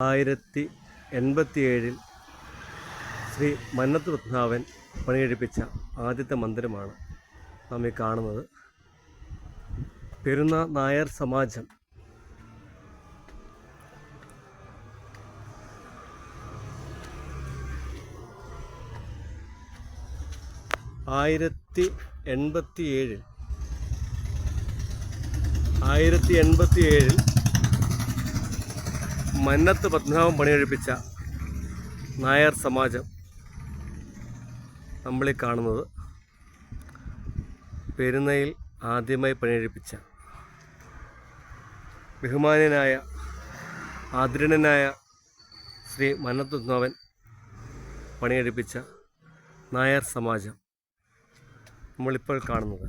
1087 ശ്രീ മന്നത്ത് പത്മനാഭൻ പണികഴിപ്പിച്ച ആദ്യത്തെ മന്ദിരമാണ് നാം ഈ കാണുന്നത്. പെരുന്ന നായർ സമാജം ആയിരത്തി എൺപത്തിയേഴിൽ മന്നത്ത് പത്മനാഭൻ പണികഴിപ്പിച്ച നായർ സമാജം നമ്മളീ കാണുന്നത്. പെരുന്നയിൽ ആദ്യമായി പണികഴിപ്പിച്ച ബഹുമാന്യനായ ആദരണീയനായ ശ്രീ മന്നത്ത് പത്മനാഭൻ പണികഴിപ്പിച്ച നായർ സമാജം നമ്മളിപ്പോൾ കാണുന്നത്.